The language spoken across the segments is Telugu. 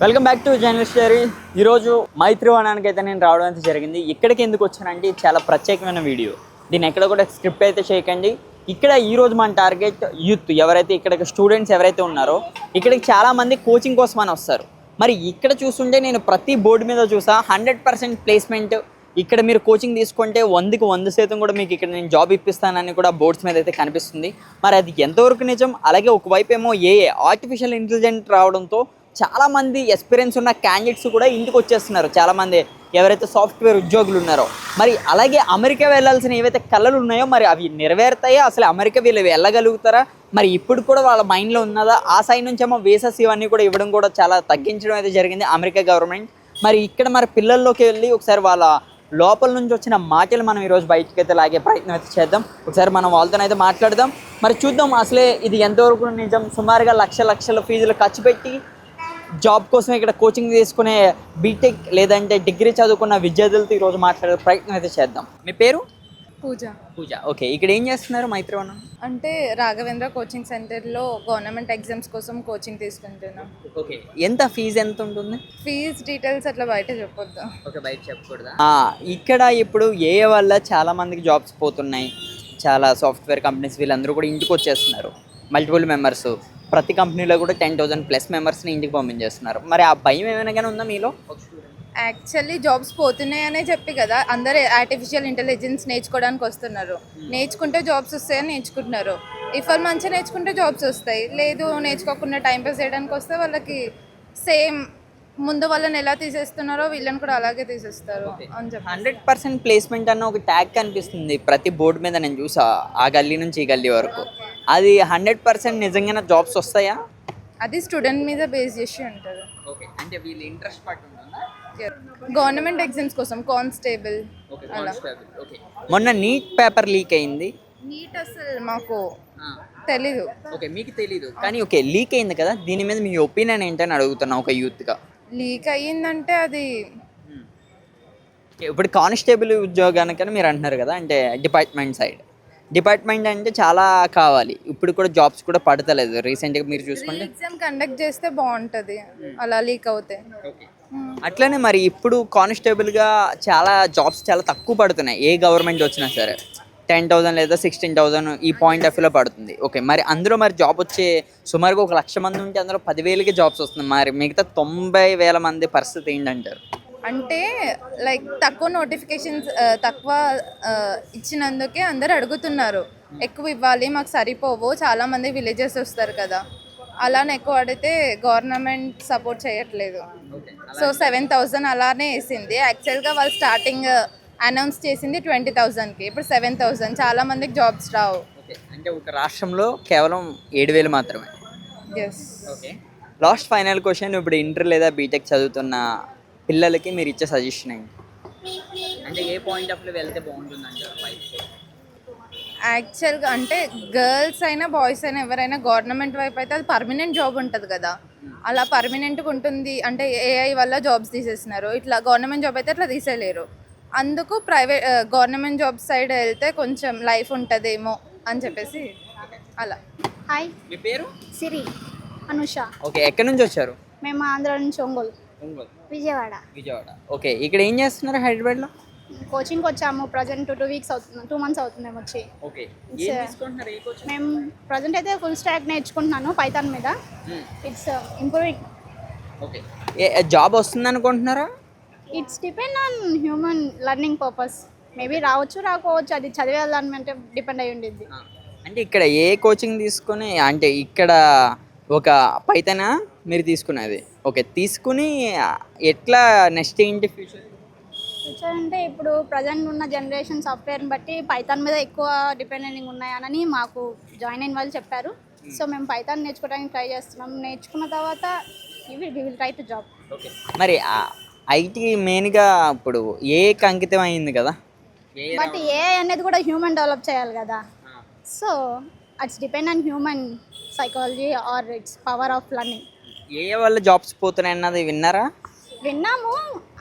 Welcome back to journalist dairy. ఈరోజు మైత్రివనానికి అయితే నేను రావడం అయితే జరిగింది. ఇక్కడికి ఎందుకు వచ్చానంటే చాలా ప్రత్యేకమైన వీడియో. దీన్ని ఎక్కడ కూడా స్క్రిప్ట్ అయితే చేయకండి. ఇక్కడ ఈరోజు మన టార్గెట్ యూత్ ఎవరైతే ఇక్కడ స్టూడెంట్స్ ఎవరైతే ఉన్నారో ఇక్కడికి చాలామంది కోచింగ్ కోసం అని వస్తారు. మరి ఇక్కడ చూస్తుంటే నేను ప్రతి బోర్డు మీద చూసా 100% ప్లేస్మెంట్. ఇక్కడ మీరు కోచింగ్ తీసుకుంటే 100కి 100% కూడా మీకు ఇక్కడ నేను జాబ్ ఇప్పిస్తానని కూడా బోర్డ్స్ మీద అయితే కనిపిస్తుంది. మరి అది ఎంతవరకు నిజం? అలాగే ఒకవైపు ఏమో ఆర్టిఫిషియల్ ఇంటెలిజెంట్ రావడంతో చాలామంది ఎక్స్పీరియన్స్ ఉన్న క్యాండిడేట్స్ కూడా ఇంటికి వచ్చేస్తున్నారు. చాలామంది ఎవరైతే సాఫ్ట్వేర్ ఉద్యోగులు ఉన్నారో మరి అలాగే అమెరికా వెళ్ళాల్సిన ఏవైతే కళలు ఉన్నాయో మరి అవి నెరవేరుతాయో, అసలు అమెరికా వీళ్ళు వెళ్ళగలుగుతారా, మరి ఇప్పుడు కూడా వాళ్ళ మైండ్లో ఉన్నదా? ఆ సైడ్ నుంచి ఏమో వీసాస్ ఇవన్నీ కూడా ఇవ్వడం కూడా చాలా తగ్గించడం అయితే జరిగింది అమెరికా గవర్నమెంట్. మరి ఇక్కడ మరి పిల్లల్లోకి వెళ్ళి ఒకసారి వాళ్ళ లోపల నుంచి వచ్చిన మాటలు మనం ఈరోజు బయటకు అయితే లాగే ప్రయత్నం అయితే చేద్దాం. ఒకసారి మనం వాళ్ళతో అయితే మాట్లాడదాం. మరి చూద్దాం అసలే ఇది ఎంతవరకు నిజం. సుమారుగా లక్షల ఫీజులు ఖర్చు పెట్టి జాబ్ కోసం ఇక్కడ కోచింగ్ తీసుకునే బీటెక్ లేదంటే డిగ్రీ చదువుకున్న విద్యార్థులతో ఈరోజు మాట్లాడే ప్రయత్నం అయితే చేద్దాం. మీ పేరు? పూజ. ఓకే, ఇక్కడ ఏం చేస్తున్నారు మైత్రివనం? అంటే రాఘవేంద్ర కోచింగ్ సెంటర్లో గవర్నమెంట్ ఎగ్జామ్స్ కోసం కోచింగ్ తీసుకుంటున్నాం. ఓకే, ఎంత ఫీజు ఎంత ఉంటుంది? ఫీజ్ డీటెయిల్స్ అట్లా బయట చెప్పొద్దు. ఓకే, బయట చెప్పకూడదా? ఇక్కడ ఇప్పుడు వల్ల చాలా మందికి జాబ్స్ పోతున్నాయి. చాలా సాఫ్ట్వేర్ కంపెనీస్ వీళ్ళందరూ కూడా ఇంటికి వచ్చేస్తున్నారు. మల్టిపుల్ మెంబర్స్ ప్రతి కంపెనీలో కూడా 10,000+ మెంబర్స్ని ఇంటికి పంపించేస్తున్నారు. మరి ఆ భయం ఏమైనా కానీ ఉందా మీలో? యాక్చువల్లీ జాబ్స్ పోతున్నాయనే చెప్పి కదా అందరూ ఆర్టిఫిషియల్ ఇంటెలిజెన్స్ నేర్చుకోవడానికి వస్తున్నారు. నేర్చుకుంటే జాబ్స్ వస్తాయని నేర్చుకుంటున్నారు. వాళ్ళు మంచిగా నేర్చుకుంటే జాబ్స్ వస్తాయి, లేదు నేర్చుకోకుండా టైంపాస్ చేయడానికి వస్తే వాళ్ళకి సేమ్ ముందు వాళ్ళని ఎలా తీసేస్తున్నారో వీళ్ళని కూడా అలాగే తీసేస్తారు అని చెప్పి. 100% ప్లేస్మెంట్ అన్న ఒక ట్యాగ్ కనిపిస్తుంది ప్రతి బోర్డు మీద. నేను చూసా ఆ గల్లీ నుంచి ఈ గల్లీ వరకు. అది 100% నిజంగానే జాబ్స్ వస్తాయా? అది స్టూడెంట్ మీద బేస్ చేసి ఉంటుంది. ఓకే, అంటే వీళ్ళు ఇంట్రెస్ట్ పట్టుందా? గవర్నమెంట్ ఎగ్జామ్స్ కోసం కానిస్టేబుల్ అలా. మొన్న నీట్ పేపర్ లీక్ అయింది. నీట్ అసలు మాకు తెలీదు. ఓకే, మీకు తెలీదు కానీ ఓకే లీక్ అయింది కదా, దీని మీద మీ ఒపీనియన్ ఏంటని అడుగుతున్నా ఒక యూత్గా. లీక్ అయ్యిందంటే అది ఇప్పుడు కానిస్టేబుల్ ఉద్యోగానికని మీరు అంటున్నారు కదా, అంటే డిపార్ట్మెంట్ అంటే చాలా కావాలి. ఇప్పుడు కూడా జాబ్స్ కూడా పడతలేదు. రీసెంట్గా మీరు చూసుకుంటే ఎగ్జామ్ కండక్ట్ చేస్తే బాగుంటుంది అలా లీక్ అవుతే. అట్లనే మరి ఇప్పుడు కానిస్టేబుల్గా చాలా జాబ్స్ చాలా తక్కువ పడుతున్నాయి. ఏ గవర్నమెంట్ వచ్చినా సరే 10,000 లేదా 16,000 ఈ పాయింట్ ఆఫ్ వ్యూలో పడుతుంది. ఓకే, మరి అందులో మరి జాబ్ వచ్చే సుమారుగా 1,00,000 మంది ఉంటే అందులో 10,000కి జాబ్స్ వస్తుంది. మరి మిగతా 90,000 మంది పరిస్థితి ఏంటంటారు? అంటే లైక్ తక్కువ నోటిఫికేషన్స్ తక్కువ ఇచ్చినందుకే అందరు అడుగుతున్నారు. ఎక్కువ ఇవ్వాలి, మాకు సరిపోవు. చాలామంది విలేజెస్ వస్తారు కదా, అలానే ఎక్కువ అడిగితే గవర్నమెంట్ సపోర్ట్ చేయట్లేదు. సో 7,000 అలానే వేసింది. యాక్చువల్గా వాళ్ళు స్టార్టింగ్ అనౌన్స్ చేసింది 20,000కి, ఇప్పుడు 7,000. చాలా మందికి జాబ్స్ రావు. అంటే ఒక రాష్ట్రంలో కేవలం 7,000 మాత్రమే. Yes. Okay, last final question. ఇప్పుడు ఇంటర్ లేదా బీటెక్ చదువుతున్న పిల్లలకి మీరు ఇచ్చే సజెషన్ ఏంటి? అంటే ఏ పాయింట్ ఆఫ్ వ్యూ వెళ్తే బాగుంటుంది అంటారు? యాక్చువల్గా అంటే గర్ల్స్ అయినా బాయ్స్ అయినా ఎవరైనా గవర్నమెంట్ వైపు అయితే అది పర్మనెంట్ జాబ్ ఉంటుంది కదా, అలా పర్మనెంట్గా ఉంటుంది. అంటే ఏఐ వల్ల జాబ్స్ తీసేస్తున్నారు. ఇట్లా గవర్నమెంట్ జాబ్ అయితే అట్లా తీసేయలేరు. అందుకు ప్రైవేట్ గవర్నమెంట్ జాబ్ సైడ్ వెళ్తే కొంచెం లైఫ్ ఉంటుందేమో అని చెప్పేసి అలా. హాయ్, మీ పేరు? సిరి అనుష. ఓకే, ఎక్కడి నుంచి వచ్చారు? మేము ఆంధ్ర నుంచి ఒంగోలు, విజయవాడ. ఓకే, ఇక్కడ ఏం చేస్తున్నారు హైదరాబాద్లో? కోచింగ్కి వచ్చాము. ప్రజెంట్ 2 వీక్స్ అవుతుంది, 2 మంత్స్ అవుతుంది మేము వచ్చి. ఓకే, మేము ప్రజెంట్ అయితే ఫుల్ స్టాక్ నేర్చుకుంటున్నాను పైథాన్ మీద. It's improving. ఓకే, జాబ్ వస్తుంది అనుకుంటున్నారా? It's depend on human learning purpose. Maybe రావచ్చు రాకపోవచ్చు, అది చదివే దాని మీద డిపెండ్ అయి ఉండిద్ది. అంటే ఇక్కడ ఏ కోచింగ్ తీసుకుని, అంటే ఇక్కడ ఒక పైథానా మీరు తీసుకున్నది? ఓకే, తీసుకుని ఎట్లా నెక్స్ట్ ఏంటి ఫ్యూచర్ అంటే ఇప్పుడు ప్రజెంట్ ఉన్న జనరేషన్ సాఫ్ట్వేర్ని బట్టి పైథాన్ మీద ఎక్కువ డిపెండింగ్ ఉన్నాయని మాకు జాయిన్ అయిన వాళ్ళు చెప్పారు. సో మేము పైథాన్ నేర్చుకోవడానికి ట్రై చేస్తున్నాం. నేర్చుకున్న తర్వాత we will try to job. Okay, మరి ఐటీ మెయిన్గా ఇప్పుడు అంకితం అయింది కదా, బట్ ఏ అనేది కూడా హ్యూమన్ డెవలప్ చేయాలి కదా. So it's depend on human psychology or it's power of learning. వల్ల జాబ్స్ పోతున్నాయి అన్నది విన్నారా? విన్నాము.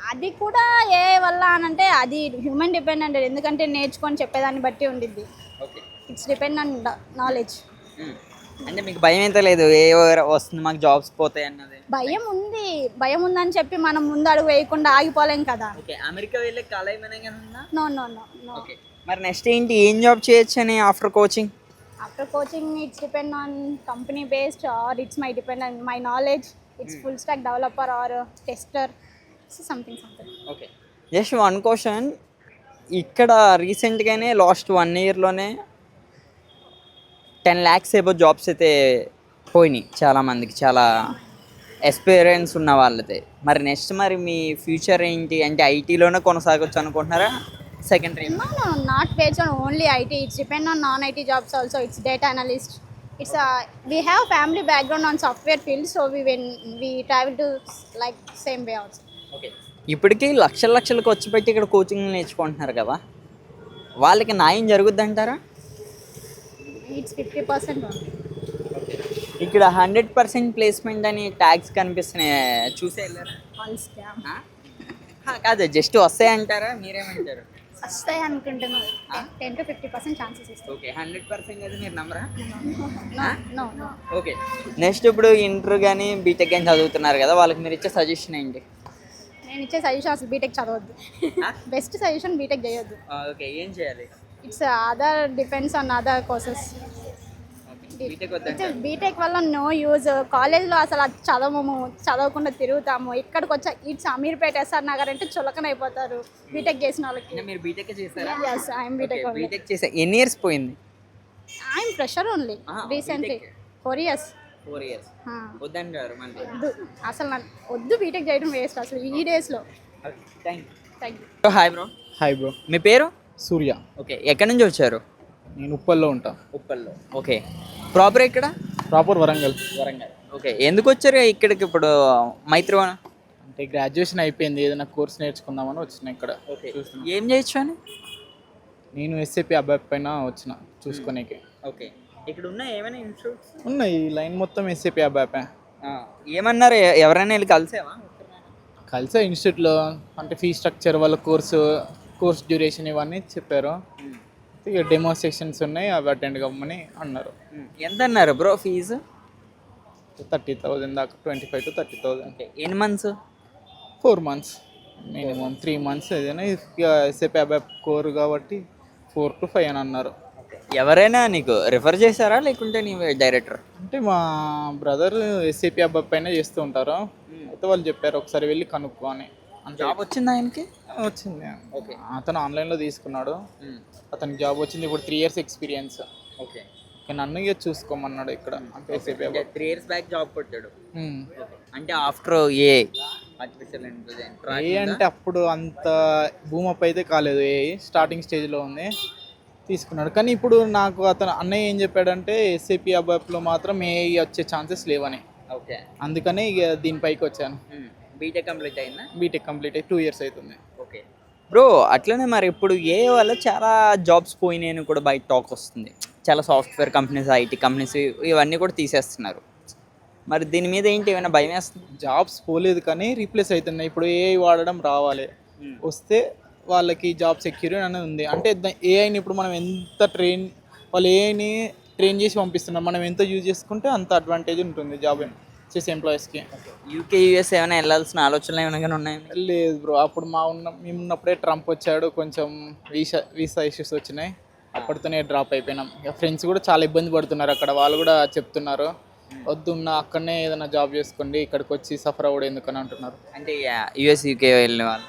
అది కూడా ఏ వల్ల అని అంటే అది హ్యూమన్ డిపెండెంట్, ఎందుకంటే నేర్చుకొని చెప్పేదాన్ని బట్టి ఉండిద్ది. It's depend on knowledge. అంటే మీకు భయం అయితే లేదు ఏ వస్తుంది మాకు జాబ్స్ పోతాయి అన్నది? భయం ఉంది, భయం ఉందని చెప్పి మనం ముందు అడుగు వేయకుండా ఆగిపోలేం కదా. ఓకే, అమెరికా వెళ్ళే కళ ఏమైనా కానీ ఉందా? No no no no. Okay, మరి నెక్స్ట్ ఏంటి, ఏం జాబ్ చేయొచ్చు అని after coaching? After coaching it's depend on company based or it's my depend on my knowledge. It's full stack developer or tester, something something. Okay, just one question. ఇక్కడ రీసెంట్గానే లాస్ట్ 1 ఇయర్లోనే 10 lakhs ఏబో జాబ్స్ అయితే పోయినాయి చాలామందికి, చాలా ఎక్స్పీరియన్స్ ఉన్న వాళ్ళతే. మరి నెక్స్ట్ మరి మీ ఫ్యూచర్ ఏంటి అంటే ఐటీలోనే కొనసాగొచ్చు అనుకుంటున్నారా? Secondary No, no, not based on only IT. It's depend on non-IT jobs also. It's data analyst. It's we have family background on software field, so we travel to like same way also. Okay, ఇప్పటికీ లక్షలు ఖర్చు పెట్టి ఇక్కడ కోచింగ్ నేర్చుకుంటున్నారు కదా, వాళ్ళకి న్యాయం జరుగుద్ది అంటారా? It's 50% only. ఇక్కడ 100% ప్లేస్మెంట్ అని ట్యాగ్స్ కనిపిస్తున్నాయి, చూసే వెళ్ళారా? All scam. కాదు, జస్ట్ వస్తాయి అంటారా, మీరేమంటారు? వస్తాయి అనుకుంటున్నాను. 10 to 50% ఛాన్సెస్ ఇస్తాయి. ఓకే, 100% అది మీరు నమ్మరా? No, no. ఓకే, నెక్స్ట్ ఇప్పుడు ఇంటర్ కానీ బీటెక్ కానీ చదువుతున్నారు కదా, వాళ్ళకి మీరు ఇచ్చే సజెషన్ ఏంటి? నేను ఇచ్చే సజెషన్ అసలు బీటెక్ చదవద్దు. బెస్ట్ సజెషన్ బీటెక్ చేయొద్దు. ఓకే, ఏం చేయాలి? It's other depends on other courses. BTech వద్దంటారు? బీటెక్ వల్ల నో యూజ్. కాలేజ్లో అసలు అది చదవకుండా తిరుగుతాము. ఇక్కడికి వచ్చా ఇట్స్ అమీర్పేట ఎస్ఆర్ నగర్ అంటే చులకన అయిపోతారు బీటెక్ చేసిన వాళ్ళకి. అంటే మీరు బీటెక్ చేశారా? Yes, I'm BTech only. BTech చేసా, ఎన్ని ఇయర్స్ పోయింది? I'm fresher only recently 4 years. 4 years వద్దంటారు మళ్ళీ? వద్దు, అసలు వద్దు బీటెక్ చేయడం వేస్ట్ అసలు ఈ డేస్లో. Thank thank you. You. Hi bro. Hi bro, మీ పేరు? సూర్య. ఓకే, ఎక్కడి నుంచి వచ్చారు? నేను ఉప్పల్లో ఉంటా. ఉప్పల్లో. ఓకే, ప్రాపర్ ఇక్కడ? ప్రాపర్ వరంగల్. వరంగల్. ఓకే, ఎందుకు వచ్చారు ఇక్కడికి ఇప్పుడు మైత్రివన? అంటే గ్రాడ్యుయేషన్ అయిపోయింది, ఏదైనా కోర్స్ నేర్చుకుందామని వచ్చిన ఇక్కడ. ఓకే, చూస్తున్నా. ఏం చేయొచ్చు అని? నేను ఎస్ఏపి అబ్బాయి పైన వచ్చిన చూసుకోనేకి. ఓకే, ఇక్కడ ఉన్న ఏమైనా ఇన్స్టిట్యూట్స్ ఉన్నాయి, ఈ లైన్ మొత్తం ఎస్ఏపి అబ్బాయి పై. ఏమన్నారు, ఎవరైనా వెళ్ళి కలిసేవా? కలిసే ఇన్స్టిట్యూట్లో, అంటే ఫీ స్ట్రక్చర్, వాళ్ళ కోర్స్ డ్యూరేషన్ ఇవన్నీ చెప్పారు. ఇక డెమో సెక్షన్స్ ఉన్నాయి, అవి అటెండ్ కమ్మని అన్నారు. ఎంత అన్నారు బ్రో ఫీజు? 30,000 దాకా, 25 to 30,000. ఓకే, ఎన్ని మంత్స్? 4 months మినిమం, 3 months ఏదైనా. ఇక ఎస్ఏపి అబ్బాయి కోర్ కాబట్టి 4 to 5 అని అన్నారు. ఎవరైనా నీకు రిఫర్ చేశారా లేకుంటే నీ డైరెక్టర్? అంటే మా బ్రదర్ ఎస్ఏపి అబ్బాయి పైన చేస్తూ ఉంటారు, అయితే వాళ్ళు చెప్పారు ఒకసారి వెళ్ళి కనుక్కో అని. అంటే జాబ్ వచ్చింది ఆయనకి? వచ్చింది. ఓకే, అతను ఆన్లైన్లో తీసుకున్నాడు, అతనికి జాబ్ వచ్చింది. ఇప్పుడు 3 years ఎక్స్పీరియన్స్. ఓకే, నన్ను ఇక చూసుకోమన్నాడు ఇక్కడ. అంటే ఎస్ఏపి అబ్బాయి 3 years బ్యాక్ జాబ్ కొట్టాడు. అంటే ఆఫ్టర్ ఆర్టిఫిషియల్ ఇంటెలిజెన్స్ అంటే అప్పుడు అంత భూమప్ అయితే కాలేదు, స్టార్టింగ్ స్టేజ్లో ఉంది, తీసుకున్నాడు. కానీ ఇప్పుడు నాకు అతను అన్నయ్య ఏం చెప్పాడంటే ఎస్ఏపి అబ్బాయిలో మాత్రం వచ్చే ఛాన్సెస్ లేవని. ఓకే, అందుకనే ఇక దీనిపైకి వచ్చాను. బీటెక్ కంప్లీట్ అయిందా? బీటెక్ కంప్లీట్ అయ్యి 2 years అవుతుంది. ఓకే బ్రో, అట్లనే మరి ఇప్పుడు వల్ల చాలా జాబ్స్ పోయినాయని కూడా బయట టాక్ వస్తుంది. చాలా సాఫ్ట్వేర్ కంపెనీస్, ఐటీ కంపెనీస్ ఇవన్నీ కూడా తీసేస్తున్నారు. మరి దీని మీద ఏంటి, ఏమైనా భయం వేస్తుంది? జాబ్స్ పోలేదు కానీ రీప్లేస్ అవుతున్నాయి. ఇప్పుడు ఏఐ వాడడం రావాలి, వస్తే వాళ్ళకి జాబ్ సెక్యూరిటీ అనేది ఉంది. అంటే ఏఐని ఇప్పుడు మనం ఎంత వాళ్ళు ఏఐని ట్రైన్ చేసి పంపిస్తున్నాం, మనం ఎంత యూజ్ చేసుకుంటే అంత అడ్వాంటేజ్ ఉంటుంది జాబ్ చేసే ఎంప్లాయీస్కి. యూకే యూఎస్ ఏమైనా వెళ్ళాల్సిన ఆలోచనలు ఏమైనా కానీ ఉన్నాయి? లేదు బ్రో, అప్పుడు మేము ఉన్నప్పుడే ట్రంప్ వచ్చాడు, కొంచెం వీసా ఇష్యూస్ వచ్చినాయి, అప్పటితోనే డ్రాప్ అయిపోయినాం. ఇక ఫ్రెండ్స్ కూడా చాలా ఇబ్బంది పడుతున్నారు అక్కడ, వాళ్ళు కూడా చెప్తున్నారు వద్దున్నా అక్కడనే ఏదైనా జాబ్ చేసుకోండి, ఇక్కడికి వచ్చి సఫర్ అవ్వడం ఎందుకని అంటున్నారు. అంటే యూఎస్ యూకే వెళ్ళిన వాళ్ళు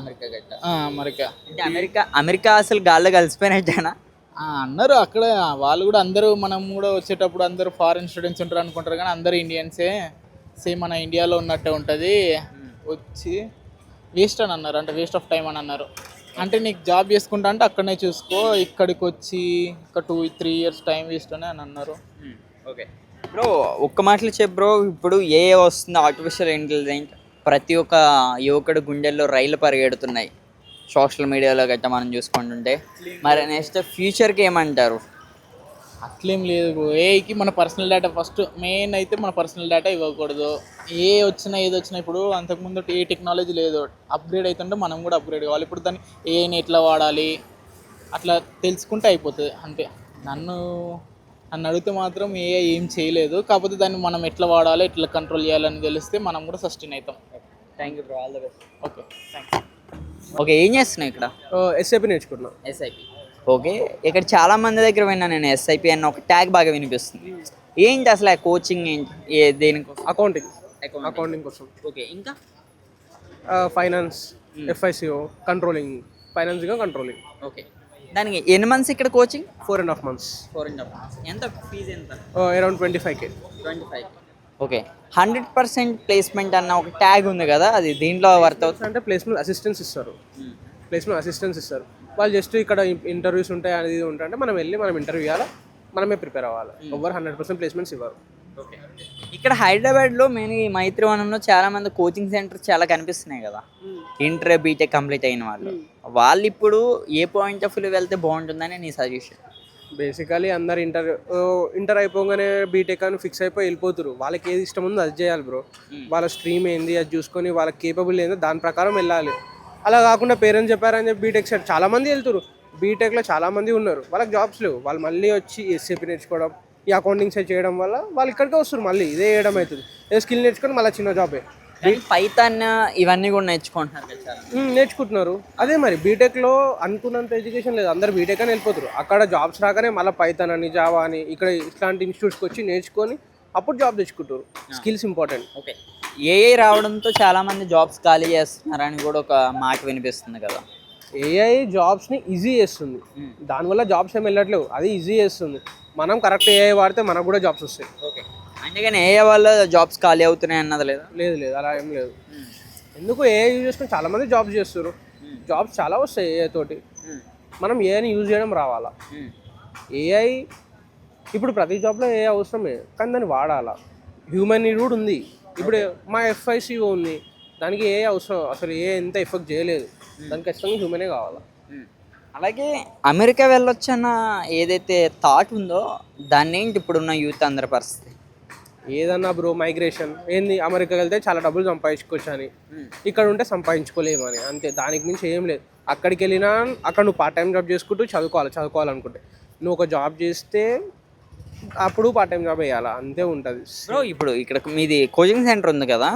అమెరికా గట్ట? అమెరికా. అంటే అమెరికా అసలు గాల్లో కలిసిపోయినట్టేనా? అన్నారు అక్కడ వాళ్ళు కూడా. అందరూ మనం కూడా వచ్చేటప్పుడు అందరూ ఫారిన్ స్టూడెంట్స్ ఉంటారు అనుకుంటారు, కానీ అందరూ ఇండియన్సే, సేమ్ మన ఇండియాలో ఉన్నట్టే ఉంటుంది. వచ్చి వేస్ట్ అని అన్నారు, అంటే వేస్ట్ ఆఫ్ టైం అని అన్నారు. అంటే నీకు జాబ్ చేసుకుంటా అంటే అక్కడనే చూసుకో, ఇక్కడికి వచ్చి ఇక్కడ 2-3 years టైం వేస్ట్ అని అన్నారు. ఓకే బ్రో, ఒక్క మాటలు చెప్పు బ్రో, ఇప్పుడు ఏ వస్తుంది ఆర్టిఫిషియల్ ఇంటెలిజెన్స్, ప్రతి ఒక్క యువకుడు గుండెల్లో రైలు పరిగెడుతున్నాయి సోషల్ మీడియాలో గట్రా మనం చూసుకుంటుంటే. మరి నెక్స్ట్ ఫ్యూచర్కి ఏమంటారు? అట్లేం లేదు, ఏఐకి మన పర్సనల్ డేటా ఫస్ట్ మెయిన్. అయితే మన పర్సనల్ డేటా ఇవ్వకూడదు. ఏది వచ్చినా ఇప్పుడు అంతకుముందు ఏ టెక్నాలజీ లేదు, అప్గ్రేడ్ అవుతుంటే మనం కూడా అప్గ్రేడ్ కావాలి. ఇప్పుడు దాన్ని ఏఐని ఎట్లా వాడాలి అట్లా తెలుసుకుంటే అయిపోతుంది. అంటే నన్ను అడిగితే మాత్రం ఏఐ ఏం చేయలేదు, కాకపోతే దాన్ని మనం ఎట్లా వాడాలో ఎట్లా కంట్రోల్ చేయాలని తెలిస్తే మనం కూడా సస్టైన్ అవుతాం. Thank you bro, all the best. Okay, thanks. Okay, ఏం చేస్తున్నావు ఇక్కడ? ఎస్ఐపి నేర్చుకుంటున్నాం. ఎస్ఐపి. ఓకే, ఇక్కడ చాలా మంది దగ్గర విన్నా నేను ఎస్ఐపి అన్న ఒక ట్యాగ్ బాగా వినిపిస్తుంది. ఏంటి అసలు ఆ కోచింగ్ ఏంటి, దేనికోసం? అకౌంటింగ్ కోసం. ఓకే, ఇంకా finance, FICO, controlling, financing controlling. Okay, దానికి ఎన్ని మంత్స్ ఇక్కడ కోచింగ్? 4.5 months. 4.5 months. ఎంత ఫీజు ఎంత? Around 25K. 25. ఓకే, 100% ప్లేస్మెంట్ అన్న ఒక ట్యాగ్ ఉంది కదా, అది దీంట్లో వర్త్ అవుతుంది? అంటే ప్లేస్మెంట్ అసిస్టెన్స్ ఇస్తారు. వాళ్ళు జస్ట్ ఇక్కడ ఇంటర్వ్యూస్ ఉంటాయి, అది ఇది ఉంటాయి అంటే మనం వెళ్ళి మనం ఇంటర్వ్యూ ఇవ్వాలి, మనమే ప్రిపేర్ అవ్వాలి. ఎవరు 100% ప్లేస్మెంట్స్ ఇవ్వరు. ఓకే, ఇక్కడ హైదరాబాద్లో మెయిన్ ఈ మైత్రివనంలో చాలా మంది కోచింగ్ సెంటర్స్ చాలా కనిపిస్తున్నాయి కదా, ఇంటర్ బీటెక్ కంప్లీట్ అయిన వాళ్ళు ఇప్పుడు ఏ పాయింట్ ఆఫ్ వ్యూ వెళ్తే బాగుంటుందని నీ సజెషన్? బేసికలీ అందరు ఇంటర్ అయిపోగానే బీటెక్ అని ఫిక్స్ అయిపోయి వెళ్ళిపోతారు. వాళ్ళకి ఏది ఇష్టం ఉందో అది చేయాలి బ్రో. వాళ్ళ స్ట్రీమ్ ఏంది అది చూసుకొని వాళ్ళకి కేపబుల్ ఏందో దాని ప్రకారం వెళ్ళాలి. అలా కాకుండా పేరెంట్స్ చెప్పారని చెప్పి బీటెక్ సైడ్ చాలామంది వెళ్తారు. బీటెక్లో చాలామంది ఉన్నారు, వాళ్ళకి జాబ్స్ లేవు. వాళ్ళు మళ్ళీ వచ్చి ఎస్ఏపీ నేర్చుకోవడం, ఈ అకౌంటింగ్ సైడ్ చేయడం వల్ల వాళ్ళు ఇక్కడికే వస్తారు. మళ్ళీ ఇదే చేయడం అవుతుంది. ఏ స్కిల్ నేర్చుకొని మళ్ళీ చిన్న జాబే. పైథాన్ ఇవన్నీ కూడా నేర్చుకుంటున్నారు కదా చాలా. నేర్చుకుంటున్నారు. అదే మరి బీటెక్లో అనుకున్నంత ఎడ్యుకేషన్ లేదు. అందరు బీటెక్ అని వెళ్ళిపోతారు. అక్కడ జాబ్స్ రాగానే మళ్ళీ పైథాన్ అని, జావా అని ఇక్కడ ఇట్లాంటి ఇన్స్టిట్యూట్స్కి వచ్చి నేర్చుకొని అప్పుడు జాబ్ తెచ్చుకుంటారు. Skills important. ఓకే, ఏఐ రావడంతో చాలా మంది జాబ్స్ ఖాళీ చేస్తున్నారని కూడా ఒక మాట వినిపిస్తుంది కదా. ఏఐ జాబ్స్ని ఈజీ చేస్తుంది, దానివల్ల జాబ్స్ ఏమి వెళ్ళట్లేవు. అది ఈజీ చేస్తుంది. మనం కరెక్ట్ ఏఐ వాడితే మనకు కూడా జాబ్స్ వస్తాయి. ఓకే, అందుకని ఏఐ వల్ల జాబ్స్ ఖాళీ అవుతున్నాయి అన్నది లేదా? లేదు అలా ఏం లేదు. ఎందుకు ఏఐ యూజ్ చేసుకొని చాలామంది జాబ్స్ చేస్తారు. జాబ్స్ చాలా వస్తాయి ఏఐ తోటి. మనం ఏఐని యూజ్ చేయడం రావాలా. ఏఐ ఇప్పుడు ప్రతి జాబ్లో ఏఐ అవసరమే, కానీ దాన్ని వాడాలా. హ్యూమన్ నీడ్ కూడా ఉంది. ఇప్పుడు మా ఎఫ్ఐసిఓ ఉంది, దానికి ఏఐ అవసరం. అసలు ఏఐ ఎంత ఎఫెక్ట్ చేయలేదు, దానికి ఖచ్చితంగా హ్యూమనే కావాలా. అలాగే అమెరికా వెళ్ళొచ్చన్న ఏదైతే థాట్ ఉందో దాన్ని ఏంటి ఇప్పుడున్న యూత్ అందరి పరిస్థితి? ఏదన్నా బ్రో మైగ్రేషన్ ఏంది, అమెరికాకి వెళ్తే చాలా డబ్బులు సంపాదించుకోవచ్చు అని, ఇక్కడ ఉంటే సంపాదించుకోలేము అని, అంతే. దానికి మించి ఏం లేదు. అక్కడికి వెళ్ళినా అక్కడ నువ్వు పార్ట్ టైం జాబ్ చేసుకుంటూ చదువుకోవాలనుకుంటే నువ్వు ఒక జాబ్ చేస్తే అప్పుడు పార్ట్ టైం జాబ్ వేయాలా, అంతే ఉంటుంది. బ్రో ఇప్పుడు ఇక్కడ మీది కోచింగ్ సెంటర్ ఉంది కదా,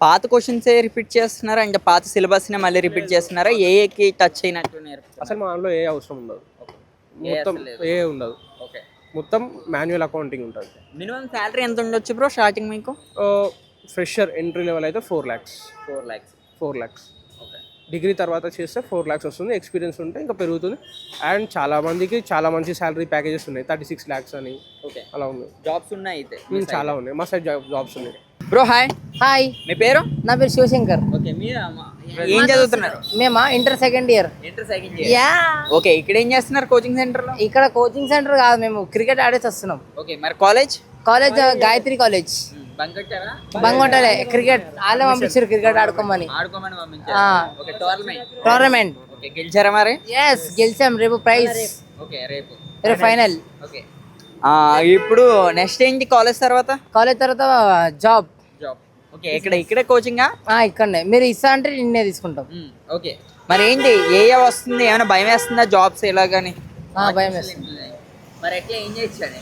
పాత క్వశ్చన్సే రిపీట్ చేస్తున్నారా అంటే పాత సిలబస్నే మళ్ళీ రిపీట్ చేస్తున్నారా? ఏఏకి టచ్ అయినట్టు నేర్పుతారా? అసలు మా దాంట్లో ఏ అవసరం ఉండదు, మొత్తం ఏ ఉండదు. ఓకే, మొత్తం మాన్యువల్ అకౌంటింగ్ ఉంటుంది. మినిమం శాలరీ ఎంత ఉండొచ్చు బ్రో స్టార్టింగ్ మీకు? ఫ్రెషర్ ఎంట్రీ లెవెల్ అయితే 4 lakhs. 4 lakhs. ఓకే, డిగ్రీ తర్వాత చేస్తే 4 lakhs వస్తుంది. ఎక్స్పీరియన్స్ ఉంటే ఇంకా పెరుగుతుంది. అండ్ చాలా మందికి చాలా మంచి శాలరీ ప్యాకేజెస్ ఉన్నాయి, 36 lakhs అని. ఓకే, అలా ఉంది. జాబ్స్ ఉన్నాయి అయితే? చాలా ఉన్నాయి మా సైడ్ జాబ్స్ ఉన్నాయి. Bro hi. హాయ్, మీ పేరు? నా పేరు శివశంకర్. ఓకే, మీరు ఏం చదువుతున్నారు? మేమా inter second year. Inter second year. Okay, ఇక్కడ ఏం చేస్తున్నారు కోచింగ్ సెంటర్లో? ఇక్కడ కోచింగ్ సెంటర్ కాదు, మేము క్రికెట్ ఆడేసి వస్తున్నాం. ఓకే, మరి కాలేజ్ గాయత్రి కాలేజ్ బంకొట్టారా? బంగొట్టలే. క్రికెట్ వాళ్ళే పంపించారు క్రికెట్ ఆడుకోమని. ఆడుకోమని పంపించారు. Okay, tournament. ఓకే, గెలిచారా మరి? ఎస్, గెలిచాం. రేపు ప్రైజ్. ఓకే, రేపు ఫైనల్. ఓకే, ఇప్పుడు నెక్స్ట్ ఏంటి కాలేజ్ తర్వాత? కాలేజ్ తర్వాత జాబ్. ఓకే, ఇక్కడే కోచింగా? ఇక్కడనే. మీరు ఇస్తా అంటే నిన్నే తీసుకుంటాం. ఓకే, మరి ఏంటి ఏ వస్తుంది, ఏమైనా భయం వేస్తుందా జాబ్స్ ఎలాగని? భయం వేస్తుంది. మరి ఎట్లా ఏం చేయించాలి?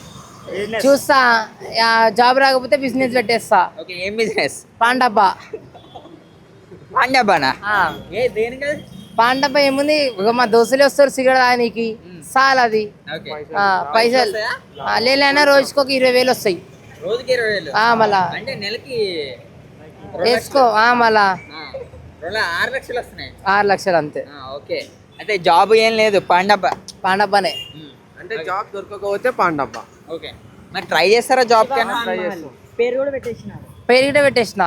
చూస్తా, జాబ్ రాకపోతే బిజినెస్ పెట్టేస్తా. ఓకే, ఏం బిజినెస్? పాండబ్బా. పాండబ్బానా? దేనికి? పాండబ్బా ఏముంది, మా దోస్తులే వస్తారు సిగరెట్ తాగనీకి, సాల్ అది. పైసలు లేనా రోజుకి ఒక 20,000 వస్తాయి. రోజుకి 20,000? మళ్ళా అంటే నెలకి వేసుకో. మళ్ళా 6 లక్షలు వస్తున్నాయి. 6 లక్షలు అంతే. ఓకే, అయితే జాబ్ ఏం లేదు, పాండబ్బానే. అంటే జాబ్ దొరకకపోతే పాండబ్బా. ఓకే, మరి ట్రై చేస్తారా జాబ్? పేరు కూడా పెట్టేసిన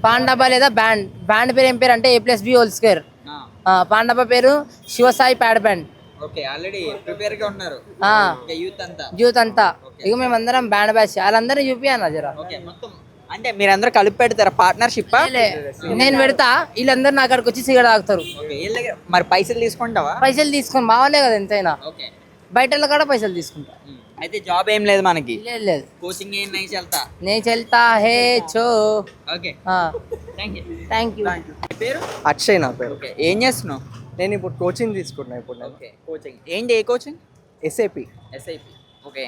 పాండబ్బా లేదా బ్యాండ్ పేరు ఏం పేరు అంటే A+B². పాండబ్బా పేరు Shivasai pad band. Okay, already prepare గా ఉన్నారు యూత్ అంతా. ఇక మేమందరం బ్యాండ్ బ్యాచ్. వాళ్ళందరూ చూపియన్నా జరా. ఓకే, మొత్తం అంటే మీరందరూ కలిపి పెడతారా? పార్ట్నర్షిప్? నేను పెడతా, వీళ్ళందరూ నా కాడికి వచ్చి సిగరెట్ తాగుతారు. మరి పైసలు తీసుకుంటావా? పైసలు తీసుకొని బావాలే కదా ఎంతైనా. ఓకే, బయట కూడా పైసలు తీసుకుంటా. అయితే జాబ్ ఏం లేదు మనకి? లేదు. కోచింగ్ ఏం నై చల్తా? నేను చెల్తా హే చో. Okay, thank you. పేరు? అక్షయ్ నా పేరు. ఓకే, ఏం చేస్తున్నావు? నేను ఇప్పుడు కోచింగ్ తీసుకున్నా. ఇప్పుడు ఓకే, కోచింగ్ ఏంటి? ఏ coaching? SIP. SIP. Okay,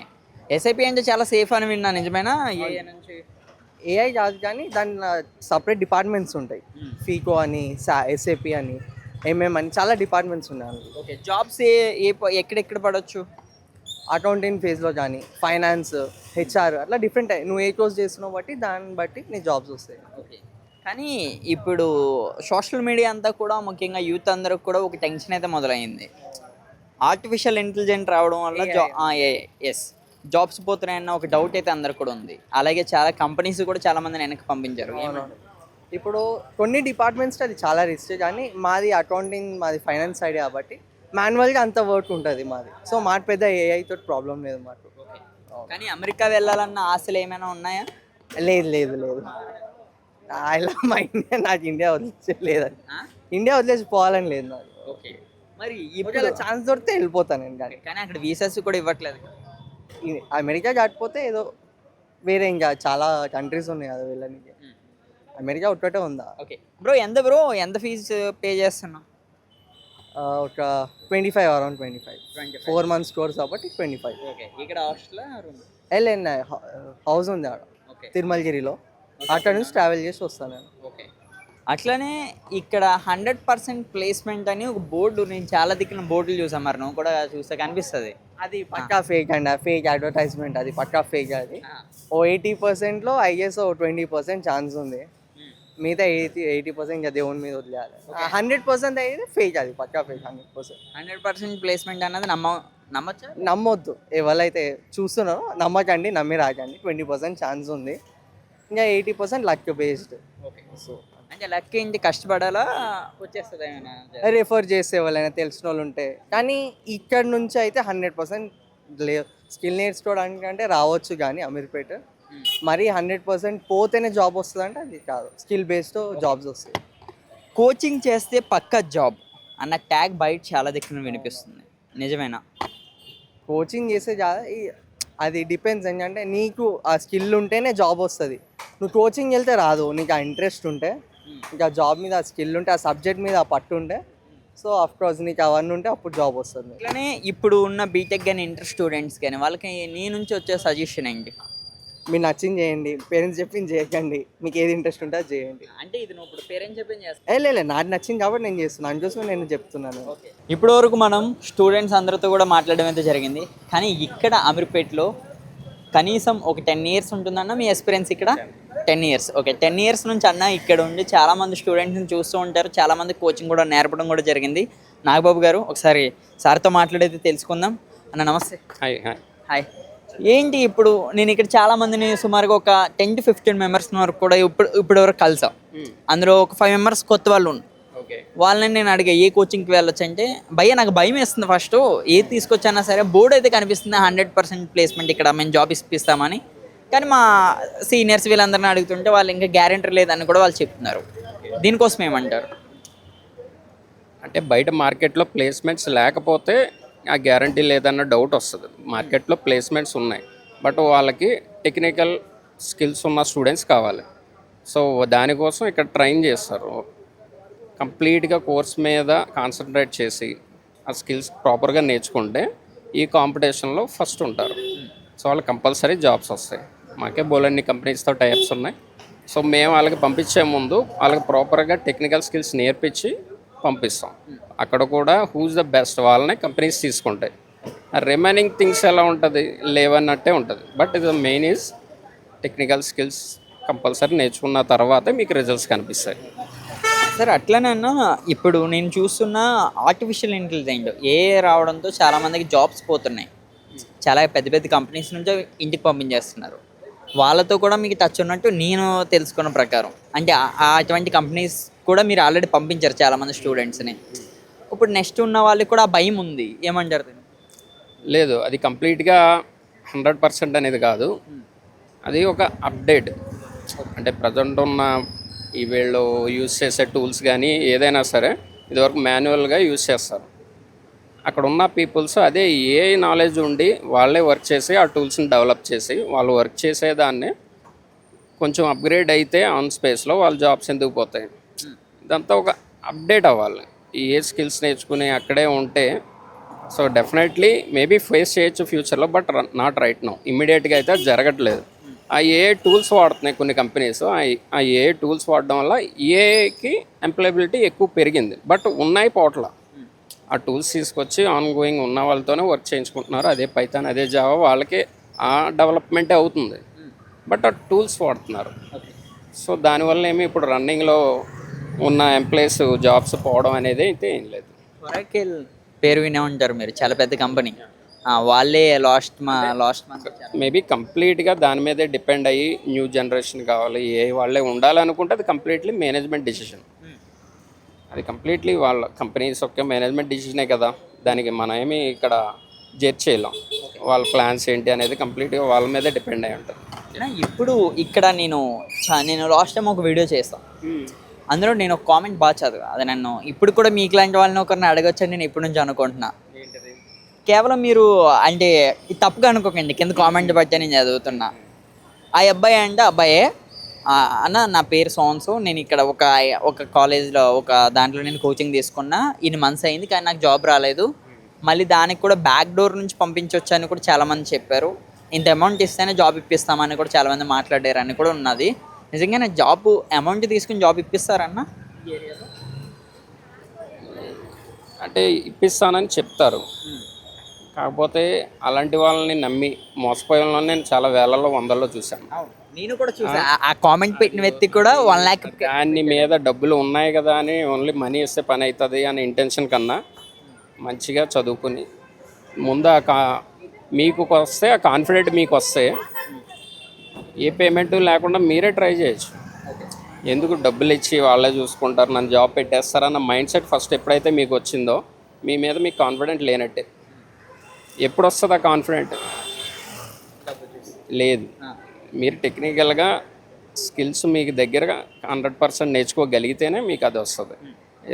SIP అంటే చాలా సేఫ్ అని విన్నా, నిజమేనా? ఏ నుంచి ఏఐ కాదు కానీ దాని సపరేట్ డిపార్ట్మెంట్స్ ఉంటాయి. ఫీకో అని, ఎస్ఏపి అని, ఎంఎం అని చాలా డిపార్ట్మెంట్స్ ఉన్నాయి. ఓకే, జాబ్స్ ఎక్కడెక్కడ పడవచ్చు? అకౌంటింగ్ ఫేజ్లో కానీ, ఫైనాన్స్, హెచ్ఆర్ అట్లా డిఫరెంట్. నువ్వు ఏ కోర్స్ చేస్తున్నావు బట్టి దాన్ని బట్టి నీ జాబ్స్ వస్తాయి. ఓకే, కానీ ఇప్పుడు సోషల్ మీడియా అంతా కూడా ముఖ్యంగా యూత్ అందరికి కూడా ఒక టెన్షన్ అయితే మొదలైంది. ఆర్టిఫిషియల్ ఇంటెలిజెంట్ రావడం వల్ల ఎస్ జాబ్స్ పోతున్నాయన్న ఒక డౌట్ అయితే అందరికి కూడా ఉంది. అలాగే చాలా కంపెనీస్ కూడా చాలా మందిని వెనక్కి పంపించారు. ఇప్పుడు కొన్ని డిపార్ట్మెంట్స్ అది చాలా రిస్క్, కానీ మాది అకౌంటింగ్, మాది ఫైనాన్స్ సైడ్ కాబట్టి మాన్యువల్గా అంత వర్క్ ఉంటుంది మాది. సో మాకు పెద్ద ఏఐ తోటి ప్రాబ్లం లేదు మాకు. కానీ అమెరికా వెళ్ళాలన్న ఆశలు ఏమైనా ఉన్నాయా? లేదు లేదు లేదు, ఇలా మా ఇండియా, నాకు ఇండియా వదిలేసి లేదని, ఇండియా వదిలేసి పోవాలని లేదు నాకు. ఓకే, మరి ఇప్పుడు ఇప్పుడు ఛాన్స్ దొరికితే వెళ్ళిపోతాను నేను. కానీ అక్కడ వీసాస్ కూడా ఇవ్వట్లేదు. అమెరికా కాకపోతే ఏదో వేరే ఇంకా చాలా కంట్రీస్ ఉన్నాయి కదా వెళ్ళడానికి. అమెరికా ఒక్కటే ఉందా? ఓకే బ్రో, ఎంత ఫీజు పే చేస్తున్నావు? ఒక 25, అరౌండ్ 25. 4 months కోర్స్ కాబట్టి 25. ఓకే, ఇక్కడ హాస్టల్ రూమ్? వెళ్ళండి, హౌస్ ఉంది ఆడ ఓకే, తిరుమలగిరిలో. అక్కడ నుంచి ట్రావెల్ చేసి వస్తాను నేను. ఓకే, అట్లనే ఇక్కడ 100% ప్లేస్మెంట్ అని ఒక బోర్డు, నేను చాలా దిక్కున బోర్డులు చూసాను, మరి నువ్వు కూడా చూస్తే కనిపిస్తుంది. అది పక్కా ఫేక్ అండి, ఫేక్ అడ్వర్టైజ్మెంట్, అది పక్కా ఫేక్. అది ఓ 80%లో ఐఎస్ 20% ఛాన్స్ ఉంది, మిగతా 80% ఇంకా దేవుని మీద వదిలేయాలి. 100% అయితే ఫేక్, అది పక్కా ఫేక్. 100% ప్లేస్మెంట్ అన్నది నమ్మచ్చా? నమ్మొద్దు, ఎవరైతే చూస్తున్నారో నమ్మకండి, నమ్మి రాకండి. 20% ఛాన్స్ ఉంది, ఇంకా 80% లక్ బేస్డ్. ఓకే, సో అంటే లక్ ఏంటి, కష్టపడాలా వచ్చేస్తుంది ఏమైనా? రెఫర్ చేసే వాళ్ళైనా తెలిసిన వాళ్ళు ఉంటే. కానీ ఇక్కడ నుంచి అయితే 100% లేదు. స్కిల్ నేర్చుకోవడానికి అంటే రావచ్చు, కానీ అమీర్పేట మరి 100% పోతేనే జాబ్ వస్తుంది అంటే అది కాదు. స్కిల్ బేస్డ్ జాబ్స్ వస్తాయి. కోచింగ్ చేస్తే పక్క జాబ్ అన్న ట్యాగ్ బయట చాలా దిక్కున వినిపిస్తుంది, నిజమేనా? కోచింగ్ చేసే అది డిపెండ్స్. ఏంటంటే నీకు ఆ స్కిల్ ఉంటేనే జాబ్ వస్తుంది. నువ్వు కోచింగ్ వెళ్తే రాదు. నీకు ఆ ఇంట్రెస్ట్ ఉంటే, ఇంకా జాబ్ మీద ఆ స్కిల్ ఉంటే, ఆ సబ్జెక్ట్ మీద ఆ పట్టు ఉంటే, సో అఫ్కోర్స్ నీకు అవన్నీ ఉంటే అప్పుడు జాబ్ వస్తుంది. ఇట్లానే ఇప్పుడు ఉన్న బీటెక్ కానీ ఇంటర్ స్టూడెంట్స్ కానీ వాళ్ళకి నీ నుంచి వచ్చే సజెషన్ ఏంటి? మీరు నచ్చింది చేయండి, పేరెంట్స్ చెప్పింది చేయకండి, మీకు ఏది ఇంట్రెస్ట్ ఉంటే అది చేయండి. అంటే ఇది నువ్వు ఇప్పుడు పేరెంట్స్ చెప్పింది చేస్తా? లేదు, నాకు నచ్చింది కాబట్టి నేను చేస్తున్నాను, అందుకోసం నేను చెప్తున్నాను. ఇప్పటి వరకు మనం స్టూడెంట్స్ అందరితో కూడా మాట్లాడడం అయితే జరిగింది. కానీ ఇక్కడ అమీర్పేటలో కనీసం ఒక 10 years ఉంటుందన్న మీ ఎక్స్పీరియన్స్ ఇక్కడ? 10 years. ఓకే, 10 years నుంచి అన్న ఇక్కడ ఉండి చాలామంది స్టూడెంట్స్ని చూస్తూ ఉంటారు, చాలామంది కోచింగ్ కూడా నేర్పడం కూడా జరిగింది. నాగబాబు గారు, ఒకసారి సార్తో మాట్లాడైతే తెలుసుకుందాం. అన్న నమస్తే. హాయ్. హాయ్. ఏంటి ఇప్పుడు నేను ఇక్కడ చాలా మందిని సుమారుగా ఒక 10 to 15 members వరకు కూడా ఇప్పుడు వరకు కలిసా. అందులో ఒక 5 members కొత్త వాళ్ళు ఉన్నారు. ఓకే, వాళ్ళని నేను అడిగా ఏ కోచింగ్కి వెళ్ళొచ్చు అంటే, భయ్య నాకు భయం వేస్తుంది, ఫస్ట్ ఏది తీసుకొచ్చైనా సరే బోర్డు అయితే కనిపిస్తుంది 100% ప్లేస్మెంట్ ఇక్కడ మేము జాబ్ ఇప్పిస్తామని. కానీ మా సీనియర్స్ వీళ్ళందరిని అడుగుతుంటే వాళ్ళు ఇంకా గ్యారెంటీ లేదని కూడా వాళ్ళు చెప్తున్నారు. దీనికోసం ఏమంటారు? అంటే బయట మార్కెట్లో ప్లేస్మెంట్స్ లేకపోతే ఆ గ్యారంటీ లేదన్న డౌట్ వస్తుంది. మార్కెట్లో ప్లేస్మెంట్స్ ఉన్నాయి, బట్ వాళ్ళకి టెక్నికల్ స్కిల్స్ ఉన్న స్టూడెంట్స్ కావాలి. సో దానికోసం ఇక్కడ ట్రైన్ చేస్తారు. కంప్లీట్గా కోర్స్ మీద కాన్సన్ట్రేట్ చేసి ఆ స్కిల్స్ ప్రాపర్గా నేర్చుకుంటే ఈ కాంపిటీషన్లో ఫస్ట్ ఉంటారు. సో వాళ్ళకి కంపల్సరీ జాబ్స్ వస్తాయి. మాకే బోలెన్ని కంపెనీస్తో టైప్స్ ఉన్నాయి. సో మేము వాళ్ళకి పంపించే ముందు వాళ్ళకి ప్రాపర్గా టెక్నికల్ స్కిల్స్ నేర్పించి పంపిస్తాం. అక్కడ కూడా హూజ్ ద బెస్ట్ వాళ్ళనే కంపెనీస్ తీసుకుంటాయి. రిమైనింగ్ థింగ్స్ ఎలా ఉంటుంది, లేవన్నట్టే ఉంటుంది. బట్ ఇది main is technical skills compulsory నేర్చుకున్న తర్వాతే మీకు రిజల్ట్స్ కనిపిస్తాయి. సార్ అట్లనే అన్న, ఇప్పుడు నేను చూస్తున్న ఆర్టిఫిషియల్ ఇంటెలిజెంట్ రావడంతో చాలామందికి జాబ్స్ పోతున్నాయి. చాలా పెద్ద పెద్ద కంపెనీస్ నుంచి ఇంటికి పంపించేస్తున్నారు. వాళ్ళతో కూడా మీకు టచ్ ఉన్నట్టు నేను తెలుసుకున్న ప్రకారం, అంటే అటువంటి కంపెనీస్ కూడా మీరు ఆల్రెడీ పంపించారు చాలామంది స్టూడెంట్స్ని. ఇప్పుడు నెక్స్ట్ ఉన్న వాళ్ళకి కూడా భయం ఉంది, ఏమంటారు? లేదు, అది కంప్లీట్గా 100% అనేది కాదు. అది ఒక అప్డేట్. అంటే ప్రజెంట్ ఉన్న ఈ వీళ్ళు యూజ్ చేసే టూల్స్ కానీ ఏదైనా సరే ఇదివరకు మాన్యువల్గా యూజ్ చేస్తారు. అక్కడ ఉన్న పీపుల్స్ అదే ఏ నాలెడ్జ్ ఉండి వాళ్ళే వర్క్ చేసి ఆ టూల్స్ని డెవలప్ చేసి వాళ్ళు వర్క్ చేసేదాన్ని కొంచెం అప్గ్రేడ్ అయితే ఆన్ స్పేస్లో వాళ్ళ జాబ్స్ ఎందుకు పోతాయి. ఇదంతా ఒక అప్డేట్ అవ్వాలి. ఏ స్కిల్స్ నేర్చుకుని అక్కడే ఉంటే సో డెఫినెట్లీ మేబీ ఫేస్ చేయొచ్చు ఫ్యూచర్లో, బట్ నాట్ రైట్ నో. ఇమ్మీడియట్గా అయితే అది జరగట్లేదు. ఆ ఏఐ టూల్స్ వాడుతున్నాయి కొన్ని కంపెనీస్. ఆ ఏఐ టూల్స్ వాడడం వల్ల ఏఐకి ఎంప్లాయబిలిటీ ఎక్కువ పెరిగింది, బట్ ఉన్నాయి పోట్ల. ఆ టూల్స్ తీసుకొచ్చి ఆన్ గోయింగ్ ఉన్న వాళ్ళతోనే వర్క్ చేయించుకుంటున్నారు. అదే పైథాన్, అదే జావా, వాళ్ళకి ఆ డెవలప్మెంటే అవుతుంది, బట్ ఆ టూల్స్ వాడుతున్నారు. సో దానివల్ల ఏమి ఇప్పుడు రన్నింగ్లో ఉన్న ఎంప్లాయీస్ జాబ్స్ పోవడం అనేది అయితే ఏం లేదు. ఒరాకిల్ పేరు వినే ఉంటారు మీరు, చాలా పెద్ద కంపెనీ. వాళ్ళే లాస్ట్ మంత్ మేబీ కంప్లీట్గా దాని మీదే డిపెండ్ అయ్యి న్యూ జనరేషన్ కావాలి, ఏ వాళ్ళే ఉండాలనుకుంటే అది కంప్లీట్లీ మేనేజ్మెంట్ డిసిషన్. అది కంప్లీట్లీ వాళ్ళ కంపెనీస్ యొక్క మేనేజ్మెంట్ డిసిషనే కదా, దానికి మనం ఏమి ఇక్కడ జడ్జ్ చేయలేం. వాళ్ళ ప్లాన్స్ ఏంటి అనేది కంప్లీట్గా వాళ్ళ మీదే డిపెండ్ అయి ఉంటుంది. ఇప్పుడు ఇక్కడ నేను లాస్ట్ టైం ఒక వీడియో చేస్తాను, అందులో నేను ఒక కామెంట్ బాగా చదివా. అది నన్ను ఇప్పుడు కూడా మీకు లాంటి వాళ్ళని ఒకరిని అడగొచ్చని నేను ఇప్పటి నుంచి అనుకుంటున్నా. కేవలం మీరు అంటే ఇది తప్పుగా అనుకోకండి, కింద కామెంట్ బట్టి నేను చదువుతున్నా. ఆ అబ్బాయి అంటే అబ్బాయే, అన్న నా పేరు సోన్సు, నేను ఇక్కడ ఒక కాలేజ్లో ఒక దాంట్లో నేను కోచింగ్ తీసుకున్నా, ఇన్ని మంత్స్ అయింది కానీ నాకు జాబ్ రాలేదు, మళ్ళీ దానికి కూడా బ్యాక్ డోర్ నుంచి పంపించవచ్చు అని కూడా చాలామంది చెప్పారు. ఇంత అమౌంట్ ఇస్తేనే జాబ్ ఇప్పిస్తామని కూడా చాలామంది మాట్లాడారు అని కూడా ఉన్నది. నిజంగానే జాబ్ అమౌంట్ తీసుకుని జాబ్ ఇప్పిస్తారన్న? అంటే ఇప్పిస్తానని చెప్తారు, కాకపోతే అలాంటి వాళ్ళని నమ్మి మోసపోయే వాళ్ళని నేను చాలా వేలల్లో వందల్లో చూశాను. నేను కూడా చూసా, ఆ కామెంట్ పెట్టిన వ్యక్తి కూడా 1 lakh దాని మీద డబ్బులు ఉన్నాయి కదా అని ఓన్లీ మనీ ఇస్తే పని అవుతుంది అనే ఇంటెన్షన్ కన్నా మంచిగా చదువుకుని ముందు మీకు వస్తే ఆ కాన్ఫిడెంట్ మీకు వస్తే ఏ పేమెంట్ లేకుండా మీరే ట్రై చేయొచ్చు. ఎందుకు డబ్బులు ఇచ్చి వాళ్ళే చూసుకుంటారు, నన్ను జాబ్ పెట్టేస్తారన్న మైండ్ సెట్ ఫస్ట్ ఎప్పుడైతే మీకు వచ్చిందో మీ మీద మీకు కాన్ఫిడెంట్ లేనట్టే. ఎప్పుడు వస్తుంది ఆ కాన్ఫిడెంట్? లేదు. మీరు టెక్నికల్గా స్కిల్స్ మీకు దగ్గరగా 100% నేర్చుకోగలిగితేనే మీకు అది వస్తుంది.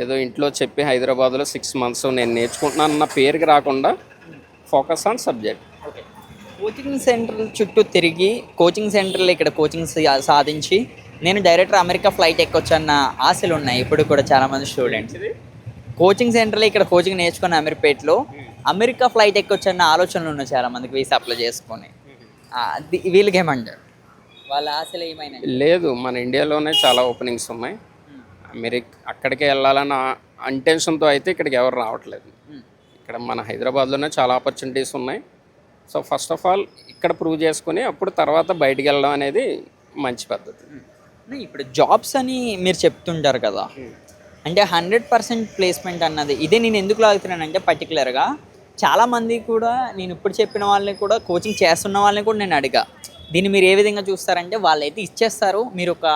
ఏదో ఇంట్లో చెప్పి హైదరాబాద్లో 6 months నేను నేర్చుకుంటున్నాను అన్న పేరుకి రాకుండా focus on subject. Coaching centre చుట్టూ తిరిగి కోచింగ్ సెంటర్లో ఇక్కడ కోచింగ్ సాధించి నేను డైరెక్ట్ అమెరికా ఫ్లైట్ ఎక్కొచ్చు అన్న ఆశలు ఉన్నాయి ఇప్పుడు కూడా చాలామంది స్టూడెంట్స్. కోచింగ్ సెంటర్లో ఇక్కడ కోచింగ్ నేర్చుకున్న అమీర్పేటలో అమెరికా ఫ్లైట్ ఎక్కొచ్చు అన్న ఆలోచనలు ఉన్నాయి చాలామందికి, వీసా అప్లై చేసుకొని. వీళ్ళకి ఏమంటారు, వాళ్ళ ఆశలు ఏమైనా? లేదు, మన ఇండియాలోనే చాలా ఓపెనింగ్స్ ఉన్నాయి. అక్కడికే వెళ్ళాలన్న ఇంటెన్షన్తో అయితే ఇక్కడికి ఎవరు రావట్లేదు. ఇక్కడ మన హైదరాబాద్లోనే చాలా ఆపర్చునిటీస్ ఉన్నాయి. సో ఫస్ట్ ఆఫ్ ఆల్ ఇక్కడ ప్రూవ్ చేసుకుని అప్పుడు తర్వాత బయటికి వెళ్ళడం అనేది మంచి పద్ధతి. ఇప్పుడు జాబ్స్ అని మీరు చెప్తుంటారు కదా, అంటే 100% ప్లేస్మెంట్ అన్నది ఇదే నేను ఎందుకు లాగుతున్నానంటే పర్టికులర్గా చాలామంది కూడా నేను ఇప్పుడు చెప్పిన వాళ్ళని కూడా కోచింగ్ చేస్తున్న వాళ్ళని కూడా నేను అడిగా, దీన్ని మీరు ఏ విధంగా చూస్తారంటే వాళ్ళైతే ఇచ్చేస్తారు, మీరు ఒక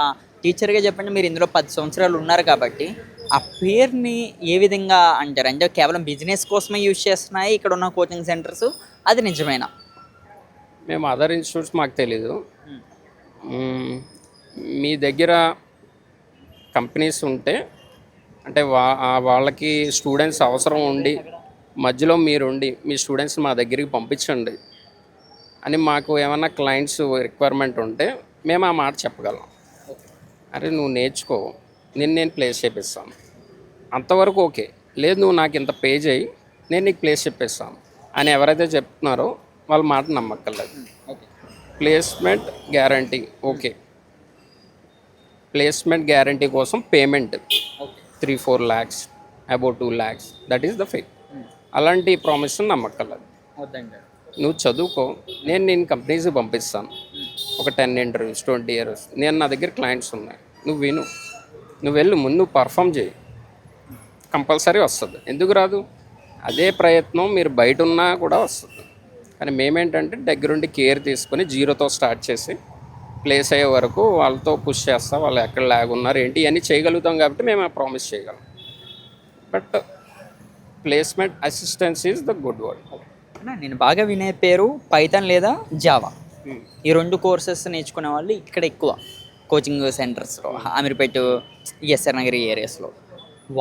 టీచర్గా చెప్పండి, మీరు ఇందులో 10 సంవత్సరాలు ఉన్నారు కాబట్టి ఆ పేరుని ఏ విధంగా అంటారు, అంటే కేవలం బిజినెస్ కోసమే యూజ్ చేస్తున్నాయి ఇక్కడ ఉన్న కోచింగ్ సెంటర్స్, అది నిజమేనా? మేము అదర్ ఇన్స్టిట్యూట్స్ మాకు తెలీదు. మీ దగ్గర కంపెనీస్ ఉంటే అంటే వాళ్ళకి స్టూడెంట్స్ అవసరం ఉండి మధ్యలో మీరుండి మీ స్టూడెంట్స్ మా దగ్గరికి పంపించండి అని మాకు ఏమన్నా క్లయింట్స్ రిక్వైర్మెంట్ ఉంటే మేము ఆ మాట చెప్పగలం. అరే నువ్వు నేర్చుకో, నేను ప్లేస్ చేపిస్తాను అంతవరకు ఓకే. లేదు నువ్వు నాకు ఇంత పే చేయి, నేను నీకు ప్లేస్ చెప్పిస్తాను అని ఎవరైతే చెప్తున్నారో వాళ్ళ మాట నమ్మక్కర్లేదు. Placement guarantee okay, placement guarantee కోసం payment 3-4 lakhs, about 2 lakhs, that is the fake. అలాంటి ప్రామిస్ నమ్మక్కర్లేదు. నువ్వు చదువుకో, నేను కంపెనీస్కి పంపిస్తాను, ఒక 10 interviews 20 years నా దగ్గర క్లయింట్స్ ఉన్నాయి, నువ్వు విను, నువ్వు వెళ్ళు, ముందు పర్ఫామ్ చేయి, కంపల్సరీ వస్తుంది. ఎందుకు రాదు? అదే ప్రయత్నం మీరు బయట ఉన్నా కూడా వస్తుంది. కానీ మేమేంటంటే దగ్గరుండి కేర్ తీసుకొని జీరోతో స్టార్ట్ చేసి ప్లేస్ అయ్యే వరకు వాళ్ళతో పుష్ చేస్తాం, వాళ్ళు ఎక్కడ ల్యాగ్ ఉన్నారు ఏంటి ఇవన్నీ చేయగలుగుతాం కాబట్టి మేము ఆ ప్రామిస్ చేయగలం. But placement assistance is the good word. నేను బాగా వినే పేరు పైథాన్ లేదా జావా, ఈ 2 కోర్సెస్ నేర్చుకునే వాళ్ళు ఇక్కడ ఎక్కువ కోచింగ్ సెంటర్స్లో అమీర్పేట ఎస్ఆర్ నగర్ ఏరియాస్లో.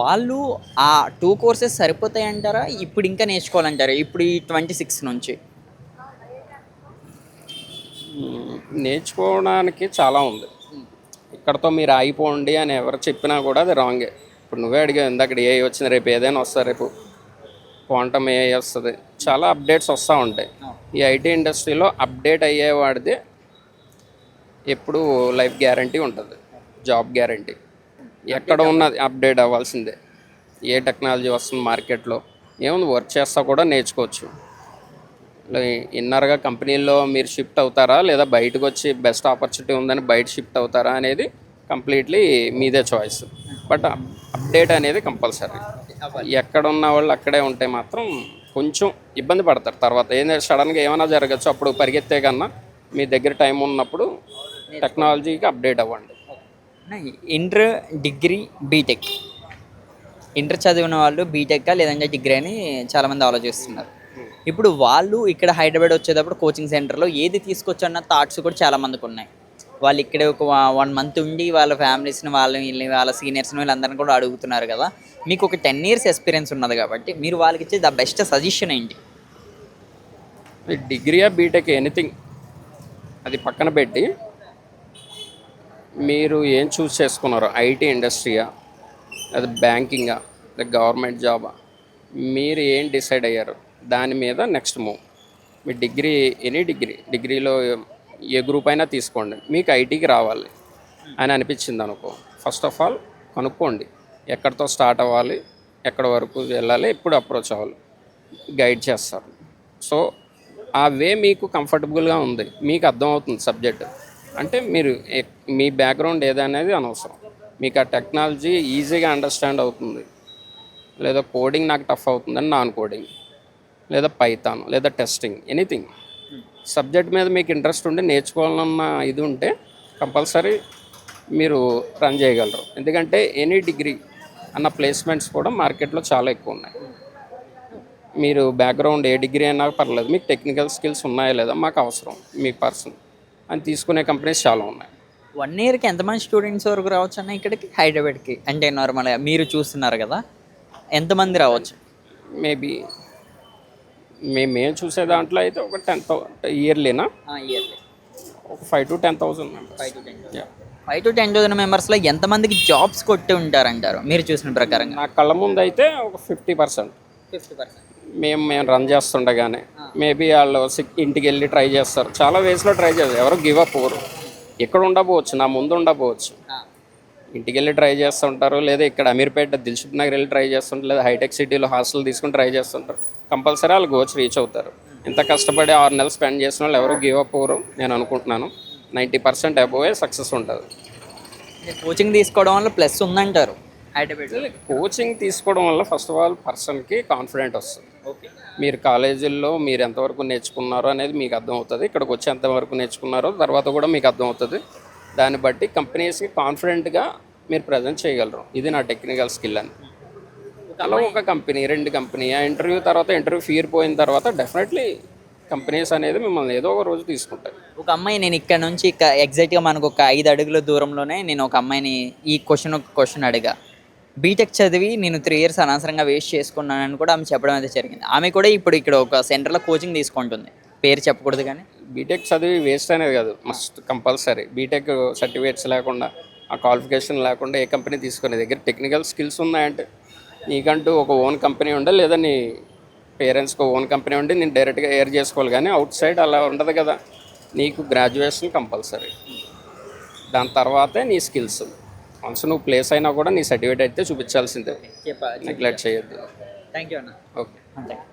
వాళ్ళు ఆ 2 కోర్సెస్ సరిపోతాయి అంటారా, ఇప్పుడు ఇంకా నేర్చుకోవాలంటారా ఇప్పుడు ఈ 26 నుంచి? నేర్చుకోవడానికి చాలా ఉంది, ఇక్కడతో మీరు ఆగిపోండి అని ఎవరు చెప్పినా కూడా అది రాంగే. ఇప్పుడు నువ్వే అడిగావు ఇందాక ఏ వచ్చింది, రేపు ఏదైనా వస్తా, రేపు క్వాంటమ్ ఏఐ వస్తుంది, చాలా అప్డేట్స్ వస్తూ ఉంటాయి. ఈ ఐటీ ఇండస్ట్రీలో అప్డేట్ అయ్యేవాడిదే ఎప్పుడు లైఫ్ గ్యారంటీ ఉంటుంది, జాబ్ గ్యారంటీ. ఎక్కడ ఉన్నది అప్డేట్ అవ్వాల్సిందే. ఏ టెక్నాలజీ వస్తుంది మార్కెట్లో ఏముంది, వర్క్ చేస్తా కూడా నేర్చుకోవచ్చు. ఇన్నర్గా కంపెనీల్లో మీరు షిఫ్ట్ అవుతారా లేదా బయటకు వచ్చి బెస్ట్ ఆపర్చునిటీ ఉందని బయట షిఫ్ట్ అవుతారా అనేది కంప్లీట్లీ మీదే చాయిస్. బట్ అప్డేట్ అనేది కంపల్సరీ. ఎక్కడ ఉన్న వాళ్ళు అక్కడే ఉంటే మాత్రం కొంచెం ఇబ్బంది పడతారు. తర్వాత ఏంటంటే సడన్గా ఏమైనా జరగచ్చు, అప్పుడు పరిగెత్తే కన్నా మీ దగ్గర టైం ఉన్నప్పుడు టెక్నాలజీకి అప్డేట్ అవ్వండి. Inter, degree, BTech. ఇంటర్ చదివిన వాళ్ళు బీటెక్ లేదంటే డిగ్రీ అని చాలామంది ఆలోచిస్తున్నారు. ఇప్పుడు వాళ్ళు ఇక్కడ హైదరాబాద్ వచ్చేటప్పుడు కోచింగ్ సెంటర్లో ఏది తీసుకొచ్చన్న థాట్స్ కూడా చాలామందికి ఉన్నాయి. వాళ్ళు ఇక్కడే ఒక 1 month ఉండి వాళ్ళ ఫ్యామిలీస్ని వాళ్ళ సీనియర్స్ని వీళ్ళందరినీ కూడా అడుగుతున్నారు కదా. మీకు ఒక 10 years ఎక్స్పీరియన్స్ ఉన్నది కాబట్టి మీరు వాళ్ళకి ఇచ్చే ద బెస్ట్ సజెషన్ ఏంటి? డిగ్రీయా బీటెక్ ఎనీథింగ్ అది పక్కన పెట్టి మీరు ఏం చూస్ చేసుకున్నారో, ఐటీ ఇండస్ట్రీయా అది బ్యాంకింగా లేదా గవర్నమెంట్ జాబా, మీరు ఏం డిసైడ్ అయ్యారు దాని మీద నెక్స్ట్ మూవ్. మీ డిగ్రీ ఎనీ డిగ్రీలో ఏ గ్రూప్ అయినా తీసుకోండి, మీకు ఐటీకి రావాలి అని అనిపించింది అనుకో, ఫస్ట్ ఆఫ్ ఆల్ కనుక్కోండి ఎక్కడితో స్టార్ట్ అవ్వాలి, ఎక్కడ వరకు వెళ్ళాలి, ఎప్పుడు అప్రోచ్ అవ్వాలి, గైడ్ చేస్తారు. సో ఆ వే మీకు కంఫర్టబుల్గా ఉంది, మీకు అర్థమవుతుంది సబ్జెక్ట్ అంటే మీరు మీ బ్యాక్గ్రౌండ్ ఏదనేది అనవసరం, మీకు ఆ టెక్నాలజీ ఈజీగా అండర్స్టాండ్ అవుతుంది. లేదా కోడింగ్ నాకు టఫ్ అవుతుందని నాన్ కోడింగ్, లేదా పైథాన్, లేదా టెస్టింగ్, ఎనీథింగ్ సబ్జెక్ట్ మీద మీకు ఇంట్రెస్ట్ ఉండి నేర్చుకోవాలన్న ఇది ఉంటే కంపల్సరీ మీరు రన్ చేయగలరు. ఎందుకంటే ఎనీ డిగ్రీ అన్న ప్లేస్మెంట్స్ కూడా మార్కెట్లో చాలా ఎక్కువ ఉన్నాయి. మీరు బ్యాక్గ్రౌండ్ ఏ డిగ్రీ అయినా పర్లేదు, మీకు టెక్నికల్ స్కిల్స్ ఉన్నాయా లేదా మాకు అవసరం, మీ పర్సన్ అని తీసుకునే కంపెనీస్ చాలా ఉన్నాయి. 1 yearకి ఎంతమంది స్టూడెంట్స్ వరకు రావచ్చు అన్న ఇక్కడికి హైదరాబాద్కి? అంటే నార్మల్గా మీరు చూస్తున్నారు కదా, ఎంతమంది రావచ్చు? మేబీ మేము చూసే దాంట్లో అయితే ఒక 10,000 ఇయర్లీనా, ఇయర్లీ ఒక 5,000 to 10,000 మెంబర్స్. 5 to 10,000 మెంబర్స్లో ఎంతమందికి జాబ్స్ కొట్టి ఉంటారంటారు మీరు చూసిన ప్రకారంగా? నా కళ్ళ ముందు అయితే ఒక 50%. 50%. మేము రన్ చేస్తుండగానే మేబీ వాళ్ళు ఇంటికి వెళ్ళి ట్రై చేస్తారు, చాలా వేస్లో ట్రై చేస్తారు, ఎవరు గివ్ అప్ అవ్వరు. ఎక్కడ ఉండకపోవచ్చు, నా ముందు ఉండకపోవచ్చు, ఇంటికి వెళ్ళి ట్రై చేస్తుంటారు, లేదా ఇక్కడ అమీర్పేట దిల్సుఖ్ నగర్ వెళ్ళి ట్రై చేస్తుంటారు, లేదా హైటెక్ సిటీలో హాస్టల్ తీసుకుని ట్రై చేస్తుంటారు. కంపల్సరీ వాళ్ళు గోల్స్ రీచ్ అవుతారు. ఇంత కష్టపడి 6 నెలలు స్పెండ్ చేసిన వాళ్ళు ఎవరు గివ్ అప్ అవ్వరు. నేను అనుకుంటున్నాను 90% అబోవే సక్సెస్ ఉంటుంది. కోచింగ్ తీసుకోవడం వల్ల ప్లస్ ఉందంటారు హైదరాబాద్? కోచింగ్ తీసుకోవడం వల్ల ఫస్ట్ ఆఫ్ ఆల్ పర్సన్కి కాన్ఫిడెంట్ వస్తుంది. ఓకే, మీరు కాలేజీల్లో మీరు ఎంతవరకు నేర్చుకున్నారో అనేది మీకు అర్థమవుతుంది, ఇక్కడికి వచ్చి ఎంతవరకు నేర్చుకున్నారో తర్వాత కూడా మీకు అర్థమవుతుంది. దాన్ని బట్టి కంపెనీస్కి కాన్ఫిడెంట్గా మీరు ప్రజెంట్ చేయగలరు, ఇది నా టెక్నికల్ స్కిల్ అని. అలా ఒక కంపెనీ 2 కంపెనీ ఆ ఇంటర్వ్యూ తర్వాత ఇంటర్వ్యూ ఫీర్ పోయిన తర్వాత డెఫినెట్లీ కంపెనీస్ అనేది మిమ్మల్ని ఏదో ఒక రోజు తీసుకుంటాయి. ఒక అమ్మాయి నేను ఇక్కడ నుంచి ఎగ్జాక్ట్గా మనకు ఒక 5 అడుగుల దూరంలోనే నేను ఒక అమ్మాయిని ఈ క్వశ్చన్ అడిగా. బీటెక్ చదివి నేను 3 years అనవసరంగా వేస్ట్ చేసుకున్నానని కూడా ఆమె చెప్పడం అయితే జరిగింది. ఆమె కూడా ఇప్పుడు ఇక్కడ ఒక సెంటర్లో కోచింగ్ తీసుకుంటుంది, పేరు చెప్పకూడదు కానీ. బీటెక్ చదివి వేస్ట్ అనేది కాదు, మస్ట్ కంపల్సరీ. బీటెక్ సర్టిఫికేట్స్ లేకుండా, ఆ క్వాలిఫికేషన్ లేకుండా ఏ కంపెనీ తీసుకునే దగ్గర టెక్నికల్ స్కిల్స్ ఉన్నాయంటే నీకంటూ ఒక ఓన్ కంపెనీ ఉండే, లేదా నీ పేరెంట్స్కి ఓన్ కంపెనీ ఉండి నేను డైరెక్ట్గా ఎయిర్ చేసుకోవాలి. కానీ అవుట్ సైడ్ అలా ఉండదు కదా, నీకు గ్రాడ్యుయేషన్ కంపల్సరీ, దాని తర్వాతే నీ స్కిల్స్. వన్స్ నువ్వు ప్లేస్ అయినా కూడా నీ సర్టిఫికేట్ అయితే చూపించాల్సిందే, నెగ్లెక్ట్ చేయొద్దు. థ్యాంక్ యూ అన్న. ఓకే.